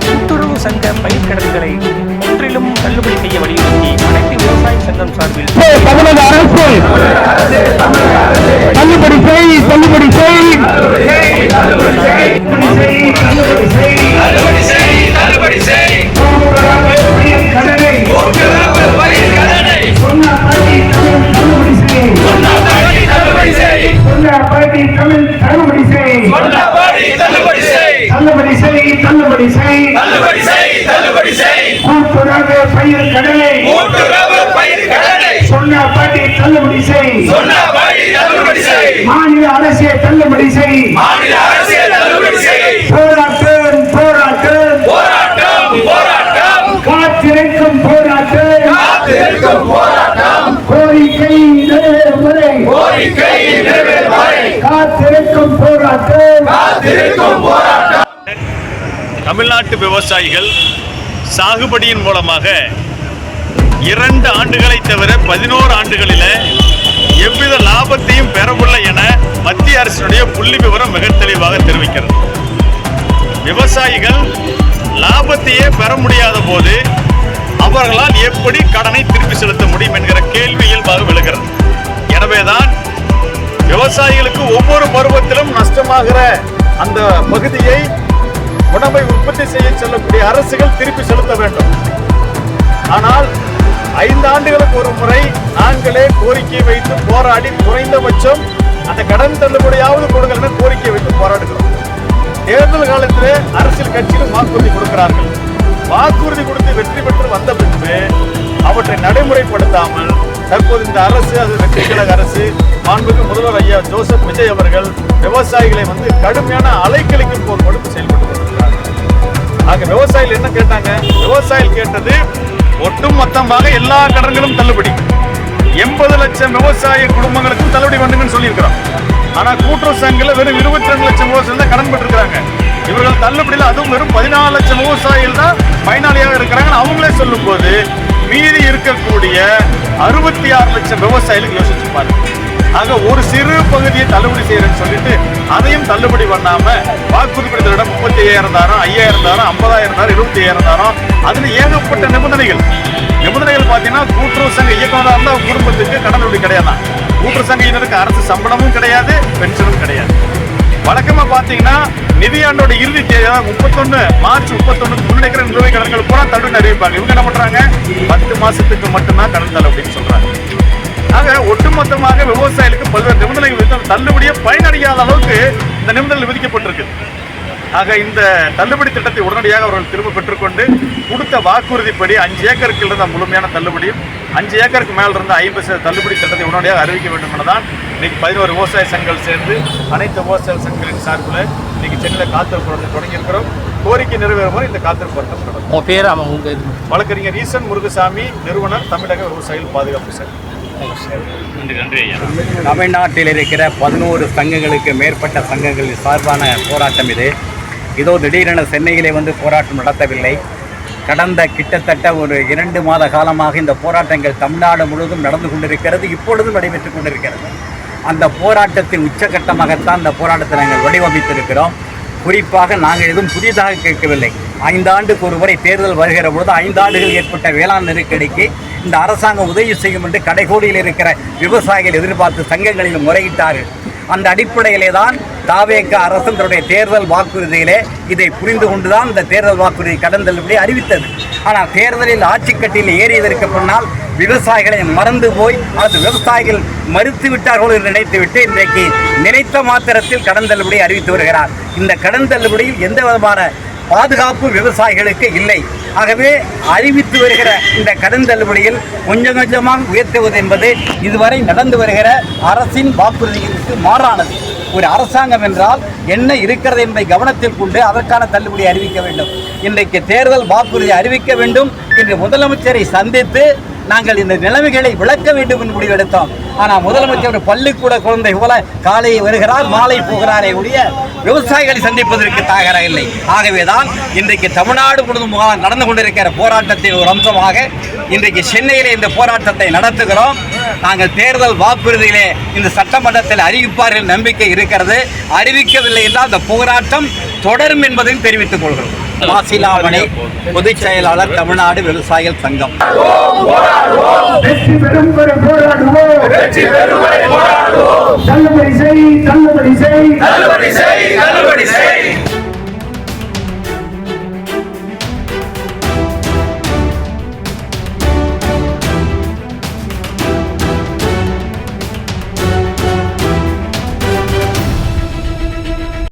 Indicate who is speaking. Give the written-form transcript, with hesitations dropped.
Speaker 1: கூட்டுறவு சங்க பயிர்க்கடன்களை முற்றிலும் தள்ளுபடி செய்ய வலியுறுத்தி அனைத்து விவசாய சங்கம் சார்பில்
Speaker 2: தமிழக அரசு தள்ளுபடி கூட்டுறவு பயிர்க்கடனை சொன்னபடி தள்ளுபடி செய். மாநில அரசே தள்ளுபடி செய். போராட்டம் காத்திருக்கும் போராட்டம் கோரிக்கை நிறைவேறும் வரை காத்திருக்கும் போராட்டம்.
Speaker 3: தமிழ்நாட்டு விவசாயிகள் சாகுபடியின் மூலமாக 2 ஆண்டுகளை தவிர 11 ஆண்டுகளில் எவ்வித லாபத்தையும் பெறவில்லை என மத்திய அரசினுடைய புள்ளி விவரம் மிக தெளிவாக தெரிவிக்கிறது. விவசாயிகள் லாபத்தையே பெற முடியாத போது அவர்களால் எப்படி கடனை திருப்பி செலுத்த முடியும் என்கிற கேள்வி இயல்பாக விழுகிறது. எனவேதான் விவசாயிகளுக்கு ஒவ்வொரு பருவத்திலும் நஷ்டமாகிற அந்த பகுதியை உணவை உற்பத்தி செய்ய செல்லக்கூடிய அரசுகள் திருப்பி செலுத்த வேண்டும். ஆனால் 5 ஆண்டுகளுக்கு ஒரு முறை நாங்களே கோரிக்கை வைத்து போராடி குறைந்தபட்சம் அந்த கடன் தள்ளுபடியாவது கொடுங்கள் கோரிக்கை வைத்து போராடுகிறோம். தேர்தல் காலத்திலே அரசியல் கட்சிகள் வாக்குறுதி கொடுக்கிறார்கள். வாக்குறுதி கொடுத்து வெற்றி பெற்று வந்த பின்பு அவற்றை நடைமுறைப்படுத்தாமல் தற்போது இந்த அரசு, அது வெற்றி கழக அரசு, மாண்புமிகு முதல்வர் ஐயா ஜோசப் விஜய் அவர்கள் விவசாயிகளை கடுமையான அலைக்கழிக்கும் போர்க்கொடுத்து செயல்பட்டு கொண்டிருக்கிறார்கள். ஆக விவசாயிகள் என்ன கேட்டாங்க? விவசாயிகள் கேட்டது ஒட்டுமொத்தமாக எல்லா கடன்களும் தள்ளுபடி, 80 லட்சம் விவசாய குடும்பங்களுக்கும் தள்ளுபடி வேண்டுங்கன்னு சொல்லியிருக்கிறோம். ஆனா கூட்டுறவு சங்கத்தில் வெறும் 22 லட்சம் விவசாயிகள் தான் கடன் பெற்றிருக்கிறாங்க. இவர்கள் தள்ளுபடியில் அதுவும் வெறும் 14 லட்சம் விவசாயிகள் தான் பயனாளியாக இருக்கிறாங்க. அவங்களே சொல்லும் போது மீதி இருக்கக்கூடிய 66 லட்சம் விவசாயிகளுக்கு யோசிச்சு பாருங்க. ஆக ஒரு சிறு பகுதியை தள்ளுபடி செய்யறேன்னு சொல்லிட்டு அதையும் தள்ளுபடி பண்ணாம வாக்குறுதி கொடுத்த 35,000 தாரம், 5,000 தாரம், 50,000 தாரம், 25,000 தாரம், அதுல ஏகப்பட்ட நிபந்தனைகள் பாத்தீங்கன்னா கூட்டுறவு சங்க இயக்குனராக இருந்தா குடும்பத்துக்கு கடன் உதவி கிடையாது. கூட்டுறவு சங்கையினருக்கு அரசு சம்பளமும் கிடையாது, பென்ஷனும் கிடையாது. வழக்கமா பாத்தீங்கன்னா நிதியாண்டோட இறுதி தேதி 31 மார்ச் 31 முன்னெடுக்கிற நிலுவை கடன்கள் பூரா தள்ளுபடி அறிவிப்பாங்க. இவங்க என்ன பண்றாங்க? 10 மாசத்துக்கு மட்டும்தான் கடன் தள்ளுபடின்னு சொல்றாங்க. ஆக ஒட்டுமொத்தமாக விவசாயிகளுக்கு பல்வேறு நிபந்தனைகள் தள்ளுபடியை பயனடையாத அளவுக்கு இந்த நிபந்தனைகள் விதிக்கப்பட்டிருக்கு. ஆக இந்த தள்ளுபடி திட்டத்தை உடனடியாக அவர்கள் திரும்ப பெற்றுக்கொண்டு கொடுத்த வாக்குறுதிப்படி 5 ஏக்கருக்கு இருந்த முழுமையான தள்ளுபடியும் 5 ஏக்கருக்கு மேல் இருந்த 50% தள்ளுபடி திட்டத்தை உடனடியாக அறிவிக்க வேண்டும் எனதான் இன்னைக்கு 11 விவசாய சங்கங்கள் சேர்ந்து அனைத்து விவசாய சங்கங்களின் சார்பில் இன்னைக்கு சென்னையில் காத்திருப்பு போராட்டம் தொடங்கியிருக்கிறோம். கோரிக்கை நிறைவேறும் வரை இந்த காத்திருப்பு போராட்டம் தொடரும். வழக்கறிஞர் ஈசன் முருகசாமி, நிறுவனர், தமிழக விவசாயிகள் பாதுகாப்பு சங்கம்.
Speaker 4: தமிழ்நாட்டில் இருக்கிற 11 சங்கங்களுக்கு மேற்பட்ட சங்கங்களின் சார்பான போராட்டம் இது. இதோ திடீரென சென்னையிலே போராட்டம் நடத்தவில்லை. கடந்த கிட்டத்தட்ட ஒரு 2 மாத காலமாக இந்த போராட்டங்கள் தமிழ்நாடு முழுவதும் நடந்து கொண்டிருக்கிறது, இப்பொழுதும் நடைபெற்றுக் கொண்டிருக்கிறது. அந்த போராட்டத்தின் உச்சகட்டமாகத்தான் இந்த போராட்டத்தை நாங்கள் வடிவமைத்திருக்கிறோம். குறிப்பாக நாங்கள் எதுவும் புதிதாக கேட்கவில்லை. 5 ஆண்டுக்கு ஒரு முறை தேர்தல் வருகிற பொழுது 5 ஆண்டுகள் ஏற்பட்ட வேளாண் நெருக்கடிக்கு இந்த அரசாங்கம் உதவி செய்யும் என்று கடைகோடியில் இருக்கிற விவசாயிகள் எதிர்பார்த்து சங்கங்களில் முறையிட்டார்கள். அந்த அடிப்படையிலே தான் தாவேக அரசு தன்னுடைய தேர்தல் வாக்குறுதியிலே இதை புரிந்து கொண்டுதான் இந்த தேர்தல் வாக்குறுதி கடன் தள்ளுபடி அறிவித்தது. ஆனால் தேர்தலில் ஆட்சிக்கட்டில் ஏறியதற்கு பின்னால் விவசாயிகளை மறந்து போய் அல்லது விவசாயிகள் மறுத்து விட்டார்கள் என்று நினைத்துவிட்டு இன்றைக்கு நினைத்த மாத்திரத்தில் கடன் தள்ளுபடி அறிவித்து வருகிறார். இந்த கடன் தள்ளுபடியில் எந்த விதமான பாதுகாப்பு விவசாயிகளுக்கு இல்லை. ஆகவே அறிவித்து வருகிற இந்த கடன் தள்ளுபடியில் கொஞ்சம் கொஞ்சமாக உயர்த்துவது என்பது இதுவரை நடந்து வருகிற அரசின் வாக்குறுதிகளுக்கு மாறானது. ஒரு அரசாங்கம் என்றால் என்ன இருக்கிறது என்பதை கவனத்தில் கொண்டு அதற்கான தள்ளுபடி அறிவிக்க வேண்டும். இன்றைக்கு தேர்தல் வாக்குறுதி அறிவிக்க வேண்டும் என்று முதலமைச்சரை சந்தித்து நாங்கள் இந்த நிலைமைகளை விளக்க வேண்டும் என்று முடிவெடுத்தோம். ஆனால் முதலமைச்சர் பள்ளிக்கூட குழந்தை போல காலை வருகிறார், மாலை போகிறாரே ஒழிய விவசாயிகளை சந்திப்பதற்கு தயாராக இல்லை. ஆகவேதான் இன்றைக்கு தமிழ்நாடு முழுவதும் நடந்து கொண்டிருக்கிற போராட்டத்தின் ஒரு அம்சமாக இன்றைக்கு சென்னையிலே இந்த போராட்டத்தை நடத்துகிறோம். நாங்கள் தேர்தல் வாக்குறுதியிலே இந்த சட்டமன்றத்தில் அறிவிப்பார்கள் நம்பிக்கை இருக்கிறது. அறிவிக்கவில்லை என்றால் அந்த போராட்டம் தொடரும் என்பதையும் தெரிவித்துக் கொள்கிறோம். மாசிலாமணி, பொதுச் செயலாளர், தமிழ்நாடு விவசாயிகள் சங்கம்.
Speaker 2: வெற்றி பெறும் வரை போராடுவோம்.